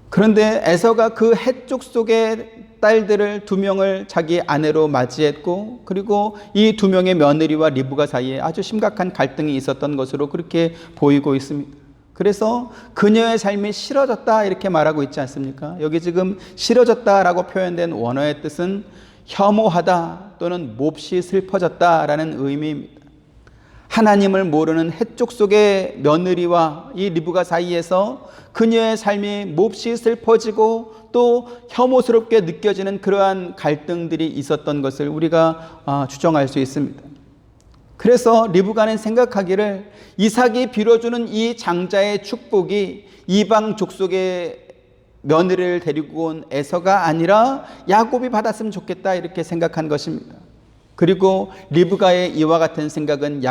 A: 그런데 에서가 그 헷족 속의 딸들을 2명을 자기 아내로 맞이했고, 그리고 이 2명의 며느리와 리브가 사이에 아주 심각한 갈등이 있었던 것으로 그렇게 보이고 있습니다. 그래서 그녀의 삶이 싫어졌다 이렇게 말하고 있지 않습니까? 여기 지금 싫어졌다라고 표현된 원어의 뜻은 혐오하다 또는 몹시 슬퍼졌다라는 의미입니다. 하나님을 모르는 헷족 속의 며느리와 이 리브가 사이에서 그녀의 삶이 몹시 슬퍼지고 또 혐오스럽게 느껴지는 그러한 갈등들이 있었던 것을 우리가 추정할 수 있습니다. 그래서 리브가는 생각하기를 이삭이 빌어주는 이 장자의 축복이 이방 족속의 며느리를 데리고 온 에서가 아니라 야곱이 받았으면 좋겠다 이렇게 생각한 것입니다. 그리고 리브가의 이와 같은 생각은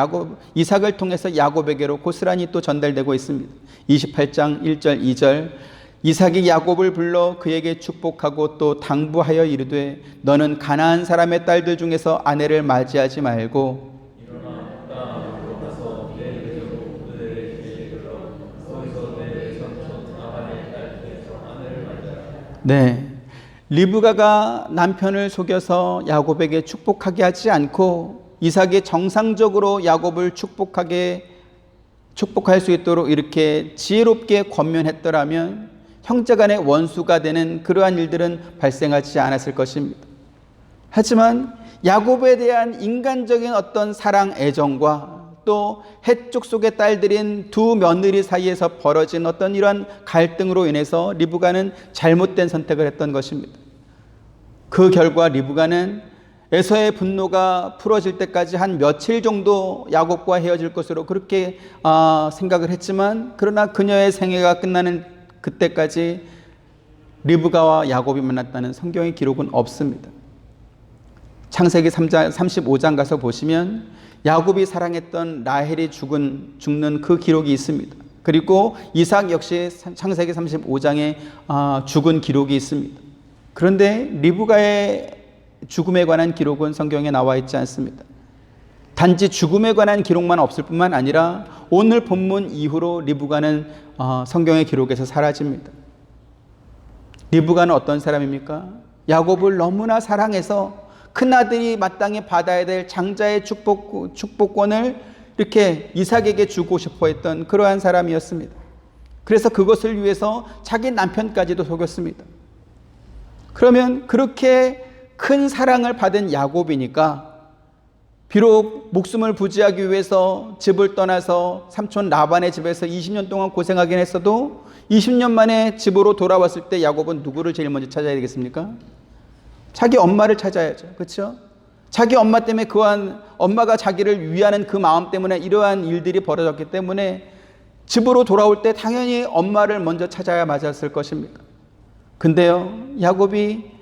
A: 이삭을 통해서 야곱에게로 고스란히 또 전달되고 있습니다. 28장 1절 2절 이삭이 야곱을 불러 그에게 축복하고 또 당부하여 이르되 너는 가나안 사람의 딸들 중에서 아내를 맞이하지 말고 네, 리브가가 남편을 속여서 야곱에게 축복하게 하지 않고 이삭이 정상적으로 야곱을 축복할 수 있도록 이렇게 지혜롭게 권면했더라면 형제간의 원수가 되는 그러한 일들은 발생하지 않았을 것입니다. 하지만 야곱에 대한 인간적인 어떤 사랑, 애정과 또 헷족 속의 딸들인 두 며느리 사이에서 벌어진 어떤 이러한 갈등으로 인해서 리브가는 잘못된 선택을 했던 것입니다. 그 결과 리브가는 에서의 분노가 풀어질 때까지 한 며칠 정도 야곱과 헤어질 것으로 그렇게 생각을 했지만, 그러나 그녀의 생애가 끝나는 그때까지 리브가와 야곱이 만났다는 성경의 기록은 없습니다. 창세기 3장 35장 가서 보시면 야곱이 사랑했던 라헬이 죽는 그 기록이 있습니다. 그리고 이삭 역시 창세기 35장에 죽은 기록이 있습니다. 그런데 리브가의 죽음에 관한 기록은 성경에 나와 있지 않습니다. 단지 죽음에 관한 기록만 없을 뿐만 아니라 오늘 본문 이후로 리브가는 성경의 기록에서 사라집니다. 리브가는 어떤 사람입니까? 야곱을 너무나 사랑해서 큰아들이 마땅히 받아야 될 장자의 축복권을 이렇게 이삭에게 주고 싶어 했던 그러한 사람이었습니다. 그래서 그것을 위해서 자기 남편까지도 속였습니다. 그러면 그렇게 큰 사랑을 받은 야곱이니까 비록 목숨을 부지하기 위해서 집을 떠나서 삼촌 라반의 집에서 20년 동안 고생하긴 했어도 20년 만에 집으로 돌아왔을 때 야곱은 누구를 제일 먼저 찾아야 되겠습니까? 자기 엄마를 찾아야죠. 그렇죠? 자기 엄마 때문에 엄마가 자기를 위하는 그 마음 때문에 이러한 일들이 벌어졌기 때문에 집으로 돌아올 때 당연히 엄마를 먼저 찾아야 맞았을 것입니다. 근데요, 야곱이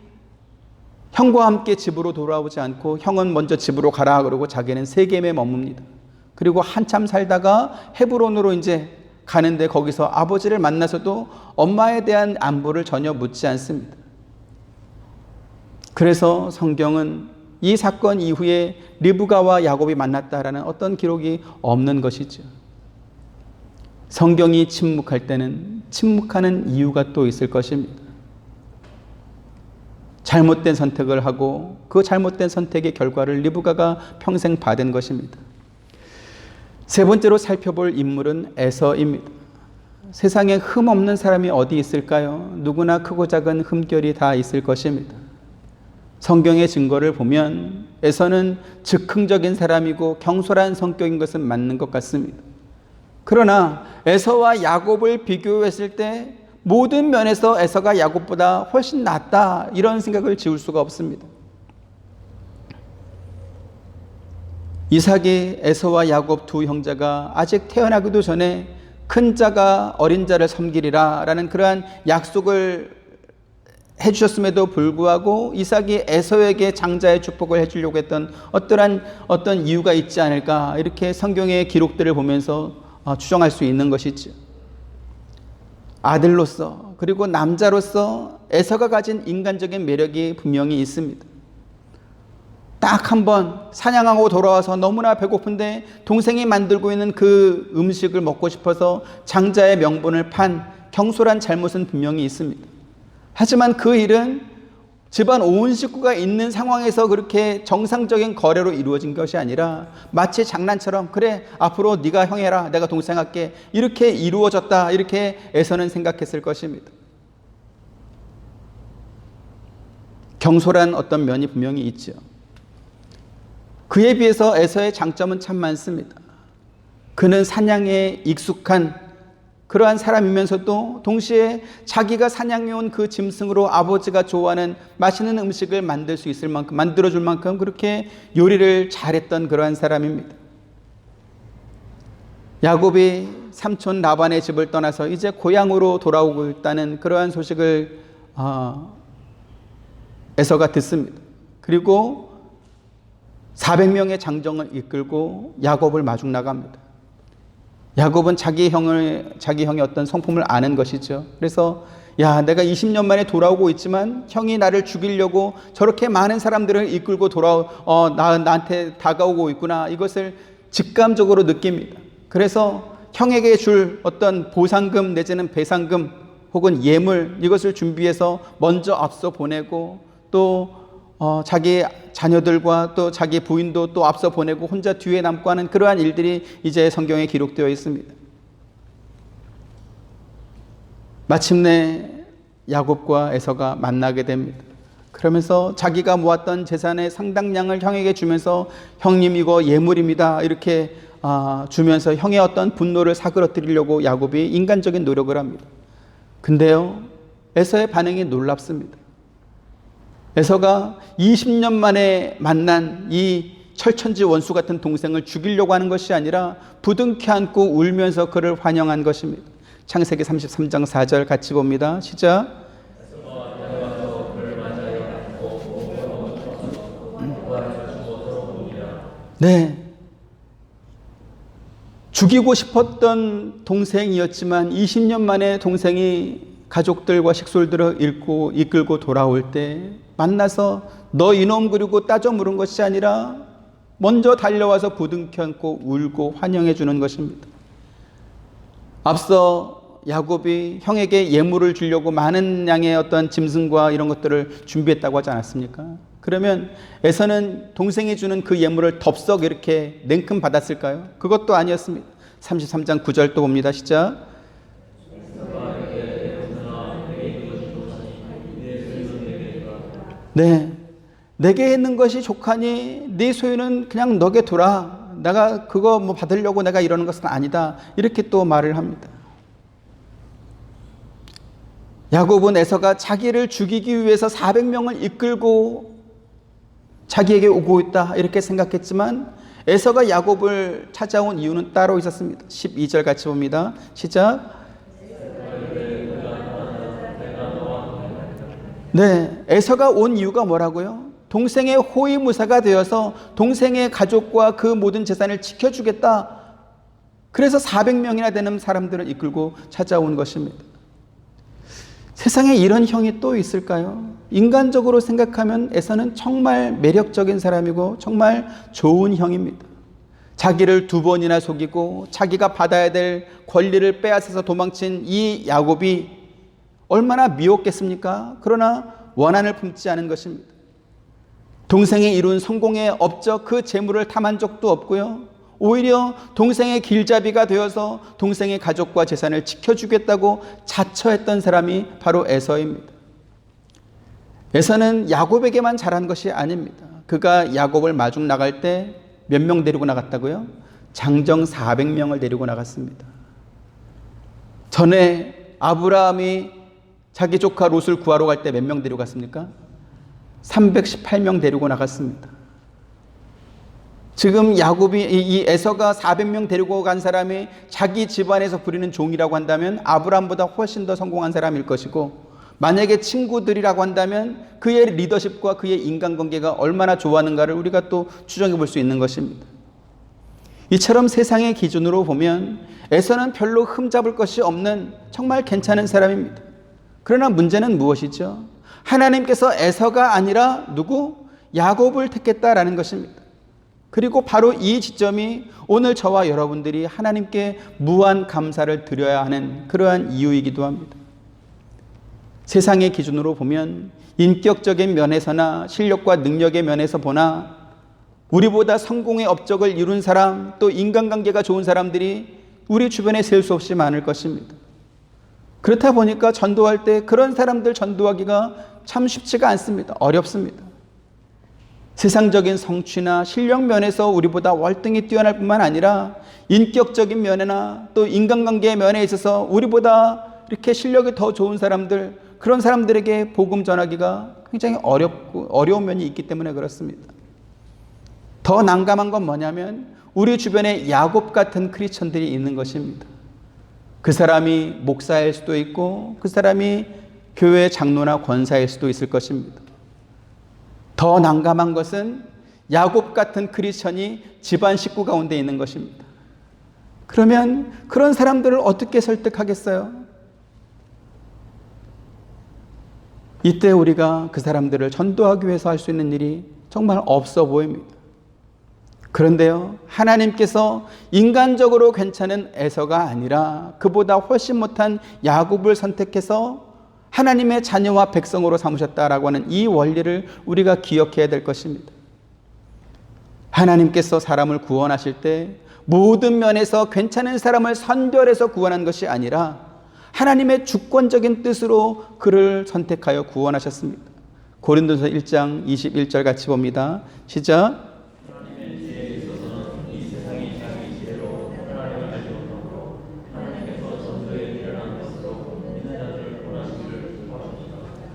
A: 형과 함께 집으로 돌아오지 않고 형은 먼저 집으로 가라 그러고 자기는 세겜에 머뭅니다. 그리고 한참 살다가 헤브론으로 이제 가는데 거기서 아버지를 만나서도 엄마에 대한 안부를 전혀 묻지 않습니다. 그래서 성경은 이 사건 이후에 리브가와 야곱이 만났다라는 어떤 기록이 없는 것이죠. 성경이 침묵할 때는 침묵하는 이유가 또 있을 것입니다. 잘못된 선택을 하고 그 잘못된 선택의 결과를 리브가가 평생 받은 것입니다. 세 번째로 살펴볼 인물은 에서입니다. 세상에 흠 없는 사람이 어디 있을까요? 누구나 크고 작은 흠결이 다 있을 것입니다. 성경의 증거를 보면 에서는 즉흥적인 사람이고 경솔한 성격인 것은 맞는 것 같습니다. 그러나 에서와 야곱을 비교했을 때 모든 면에서 에서가 야곱보다 훨씬 낫다, 이런 생각을 지울 수가 없습니다. 이삭이 에서와 야곱 두 형제가 아직 태어나기도 전에 큰 자가 어린 자를 섬기리라 라는 그러한 약속을 해주셨음에도 불구하고 이삭이 에서에게 장자의 축복을 해주려고 했던 어떤 이유가 있지 않을까, 이렇게 성경의 기록들을 보면서 추정할 수 있는 것이죠. 아들로서 그리고 남자로서 에서가 가진 인간적인 매력이 분명히 있습니다. 딱 한 번 사냥하고 돌아와서 너무나 배고픈데 동생이 만들고 있는 그 음식을 먹고 싶어서 장자의 명분을 판 경솔한 잘못은 분명히 있습니다. 하지만 그 일은 집안 온 식구가 있는 상황에서 그렇게 정상적인 거래로 이루어진 것이 아니라 마치 장난처럼, 그래 앞으로 네가 형 해라 내가 동생 할게, 이렇게 이루어졌다, 이렇게 에서는 생각했을 것입니다. 경솔한 어떤 면이 분명히 있죠. 그에 비해서 에서의 장점은 참 많습니다. 그는 사냥에 익숙한 그러한 사람이면서도 동시에 자기가 사냥해온 그 짐승으로 아버지가 좋아하는 맛있는 음식을 만들어줄 만큼 그렇게 요리를 잘했던 그러한 사람입니다. 야곱이 삼촌 라반의 집을 떠나서 이제 고향으로 돌아오고 있다는 그러한 소식을 에서가 듣습니다. 그리고 400명의 장정을 이끌고 야곱을 마중 나갑니다. 야곱은 자기 형의 어떤 성품을 아는 것이죠. 그래서 야, 내가 20년 만에 돌아오고 있지만 형이 나를 죽이려고 저렇게 많은 사람들을 이끌고 나한테 다가오고 있구나. 이것을 직감적으로 느낍니다. 그래서 형에게 줄 어떤 보상금 내지는 배상금 혹은 예물, 이것을 준비해서 먼저 앞서 보내고, 또 자기 자녀들과 또 자기 부인도 또 앞서 보내고 혼자 뒤에 남고 하는 그러한 일들이 이제 성경에 기록되어 있습니다. 마침내 야곱과 에서가 만나게 됩니다. 그러면서 자기가 모았던 재산의 상당량을 형에게 주면서, 형님 이거 예물입니다, 이렇게 주면서 형의 어떤 분노를 사그러뜨리려고 야곱이 인간적인 노력을 합니다. 근데요, 에서의 반응이 놀랍습니다. 에서가 20년 만에 만난 이 철천지 원수 같은 동생을 죽이려고 하는 것이 아니라 부둥켜 안고 울면서 그를 환영한 것입니다. 창세기 33장 4절 같이 봅니다. 시작. 네, 죽이고 싶었던 동생이었지만 20년 만에 동생이 가족들과 식솔들을 이끌고 돌아올 때 만나서 너 이놈 그리고 따져 물은 것이 아니라 먼저 달려와서 부둥켜 안고 울고 환영해 주는 것입니다. 앞서 야곱이 형에게 예물을 주려고 많은 양의 어떤 짐승과 이런 것들을 준비했다고 하지 않았습니까? 그러면 에서는 동생이 주는 그 예물을 덥석 이렇게 냉큼 받았을까요? 그것도 아니었습니다. 33장 9절 또 봅니다. 시작. 네, 내게 있는 것이 족하니 네 소유는 그냥 너게 두라. 내가 그거 뭐 받으려고 내가 이러는 것은 아니다. 이렇게 또 말을 합니다. 야곱은 에서가 자기를 죽이기 위해서 400명을 이끌고 자기에게 오고 있다 이렇게 생각했지만, 에서가 야곱을 찾아온 이유는 따로 있었습니다. 12절 같이 봅니다. 시작. 네, 에서가 온 이유가 뭐라고요? 동생의 호위무사가 되어서 동생의 가족과 그 모든 재산을 지켜주겠다. 그래서 400명이나 되는 사람들을 이끌고 찾아온 것입니다. 세상에 이런 형이 또 있을까요? 인간적으로 생각하면 에서는 정말 매력적인 사람이고 정말 좋은 형입니다. 자기를 2번이나 속이고 자기가 받아야 될 권리를 빼앗아서 도망친 이 야곱이 얼마나 미웠겠습니까? 그러나 원한을 품지 않은 것입니다. 동생이 이룬 성공의 업적 그 재물을 탐한 적도 없고요. 오히려 동생의 길잡이가 되어서 동생의 가족과 재산을 지켜주겠다고 자처했던 사람이 바로 에서입니다. 에서는 야곱에게만 잘한 것이 아닙니다. 그가 야곱을 마중 나갈 때 몇 명 데리고 나갔다고요? 장정 400명을 데리고 나갔습니다. 전에 아브라함이 자기 조카 롯을 구하러 갈 때 몇 명 데리고 갔습니까? 318명 데리고 나갔습니다. 지금 야곱이 이 에서가 400명 데리고 간 사람이 자기 집안에서 부리는 종이라고 한다면 아브라함보다 훨씬 더 성공한 사람일 것이고, 만약에 친구들이라고 한다면 그의 리더십과 그의 인간관계가 얼마나 좋았는가를 우리가 또 추정해 볼 수 있는 것입니다. 이처럼 세상의 기준으로 보면 에서는 별로 흠잡을 것이 없는 정말 괜찮은 사람입니다. 그러나 문제는 무엇이죠? 하나님께서 에서가 아니라 누구? 야곱을 택했다라는 것입니다. 그리고 바로 이 지점이 오늘 저와 여러분들이 하나님께 무한 감사를 드려야 하는 그러한 이유이기도 합니다. 세상의 기준으로 보면 인격적인 면에서나 실력과 능력의 면에서 보나 우리보다 성공의 업적을 이룬 사람, 또 인간관계가 좋은 사람들이 우리 주변에 셀 수 없이 많을 것입니다. 그렇다 보니까 전도할 때 그런 사람들 전도하기가 참 쉽지가 않습니다. 어렵습니다. 세상적인 성취나 실력 면에서 우리보다 월등히 뛰어날 뿐만 아니라 인격적인 면이나 또 인간관계의 면에 있어서 우리보다 이렇게 실력이 더 좋은 사람들, 그런 사람들에게 복음 전하기가 굉장히 어려운 면이 있기 때문에 그렇습니다. 더 난감한 건 뭐냐면 우리 주변에 야곱 같은 크리스천들이 있는 것입니다. 그 사람이 목사일 수도 있고 그 사람이 교회 장로나 권사일 수도 있을 것입니다. 더 난감한 것은 야곱 같은 크리스천이 집안 식구 가운데 있는 것입니다. 그러면 그런 사람들을 어떻게 설득하겠어요? 이때 우리가 그 사람들을 전도하기 위해서 할 수 있는 일이 정말 없어 보입니다. 그런데요, 하나님께서 인간적으로 괜찮은 에서가 아니라 그보다 훨씬 못한 야곱을 선택해서 하나님의 자녀와 백성으로 삼으셨다라고 하는 이 원리를 우리가 기억해야 될 것입니다. 하나님께서 사람을 구원하실 때 모든 면에서 괜찮은 사람을 선별해서 구원한 것이 아니라 하나님의 주권적인 뜻으로 그를 선택하여 구원하셨습니다. 고린도서 1장 21절 같이 봅니다. 시작.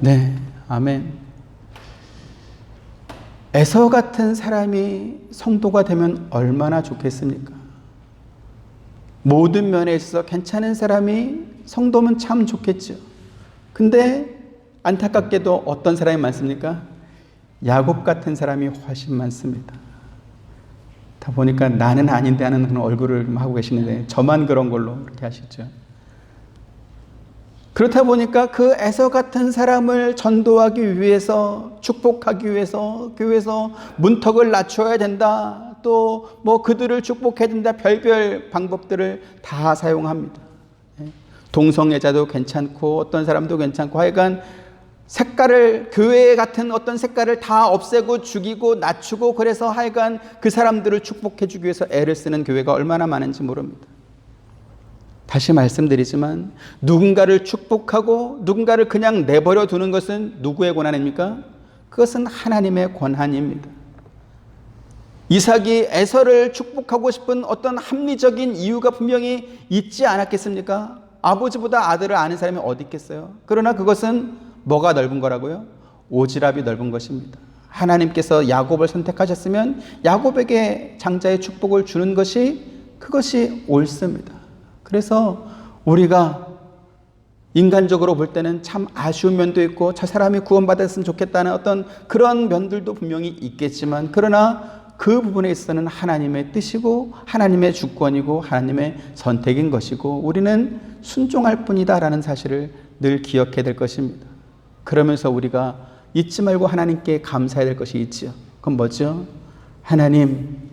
A: 네, 아멘. 에서 같은 사람이 성도가 되면 얼마나 좋겠습니까? 모든 면에 있어서 괜찮은 사람이 성도면 참 좋겠죠. 근데 안타깝게도 어떤 사람이 많습니까? 야곱 같은 사람이 훨씬 많습니다. 다 보니까 나는 아닌데 하는 그런 얼굴을 하고 계시는데 저만 그런 걸로 그렇게 하시죠. 그렇다 보니까 그 에서 같은 사람을 전도하기 위해서, 축복하기 위해서 교회에서 문턱을 낮춰야 된다, 또 뭐 그들을 축복해야 된다, 별별 방법들을 다 사용합니다. 동성애자도 괜찮고 어떤 사람도 괜찮고 하여간 색깔을, 교회 같은 어떤 색깔을 다 없애고 죽이고 낮추고, 그래서 하여간 그 사람들을 축복해 주기 위해서 애를 쓰는 교회가 얼마나 많은지 모릅니다. 다시 말씀드리지만 누군가를 축복하고 누군가를 그냥 내버려 두는 것은 누구의 권한입니까? 그것은 하나님의 권한입니다. 이삭이 에서를 축복하고 싶은 어떤 합리적인 이유가 분명히 있지 않았겠습니까? 아버지보다 아들을 아는 사람이 어디 있겠어요? 그러나 그것은 뭐가 넓은 거라고요? 오지랖이 넓은 것입니다. 하나님께서 야곱을 선택하셨으면 야곱에게 장자의 축복을 주는 것이, 그것이 옳습니다. 그래서 우리가 인간적으로 볼 때는 참 아쉬운 면도 있고 저 사람이 구원받았으면 좋겠다는 어떤 그런 면들도 분명히 있겠지만, 그러나 그 부분에 있어서는 하나님의 뜻이고 하나님의 주권이고 하나님의 선택인 것이고 우리는 순종할 뿐이다라는 사실을 늘 기억해야 될 것입니다. 그러면서 우리가 잊지 말고 하나님께 감사해야 될 것이 있지요. 그건 뭐죠? 하나님,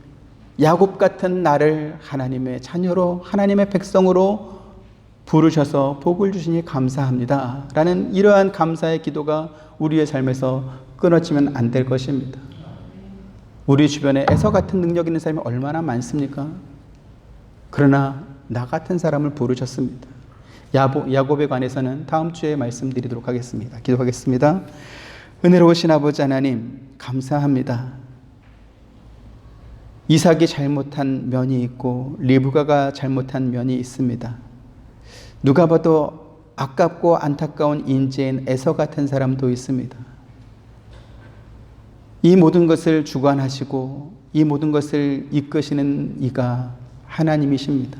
A: 야곱 같은 나를 하나님의 자녀로, 하나님의 백성으로 부르셔서 복을 주시니 감사합니다 라는 이러한 감사의 기도가 우리의 삶에서 끊어지면 안 될 것입니다. 우리 주변에 에서 같은 능력 있는 사람이 얼마나 많습니까? 그러나 나 같은 사람을 부르셨습니다. 야곱에 관해서는 다음 주에 말씀드리도록 하겠습니다. 기도하겠습니다. 은혜로우신 아버지 하나님, 감사합니다. 이삭이 잘못한 면이 있고 리브가가 잘못한 면이 있습니다. 누가 봐도 아깝고 안타까운 인재인 에서 같은 사람도 있습니다. 이 모든 것을 주관하시고 이 모든 것을 이끄시는 이가 하나님이십니다.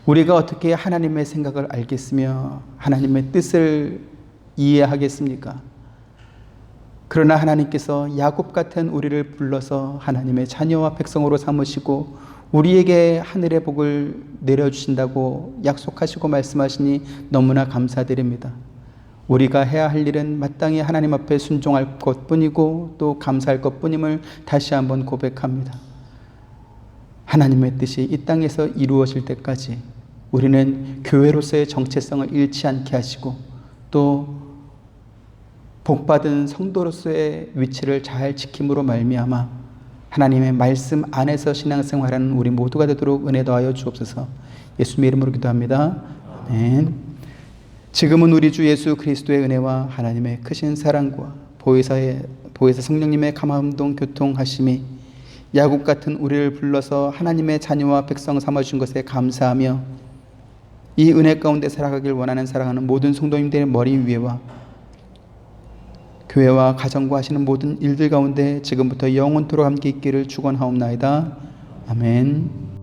A: 우리가 어떻게 하나님의 생각을 알겠으며 하나님의 뜻을 이해하겠습니까? 그러나 하나님께서 야곱 같은 우리를 불러서 하나님의 자녀와 백성으로 삼으시고 우리에게 하늘의 복을 내려주신다고 약속하시고 말씀하시니 너무나 감사드립니다. 우리가 해야 할 일은 마땅히 하나님 앞에 순종할 것뿐이고 또 감사할 것뿐임을 다시 한번 고백합니다. 하나님의 뜻이 이 땅에서 이루어질 때까지 우리는 교회로서의 정체성을 잃지 않게 하시고 또 복받은 성도로서의 위치를 잘 지킴으로 말미암아 하나님의 말씀 안에서 신앙생활하는 우리 모두가 되도록 은혜 더하여 주옵소서. 예수님의 이름으로 기도합니다. 아멘. 지금은 우리 주 예수 그리스도의 은혜와 하나님의 크신 사랑과 보혜사 성령님의 감화운동 교통하심이 야곱 같은 우리를 불러서 하나님의 자녀와 백성 삼아주신 것에 감사하며 이 은혜 가운데 살아가길 원하는 사랑하는 모든 성도님들의 머리 위에와 교회와 가정과 하시는 모든 일들 가운데 지금부터 영원토록 함께 있기를 축원하옵나이다. 아멘.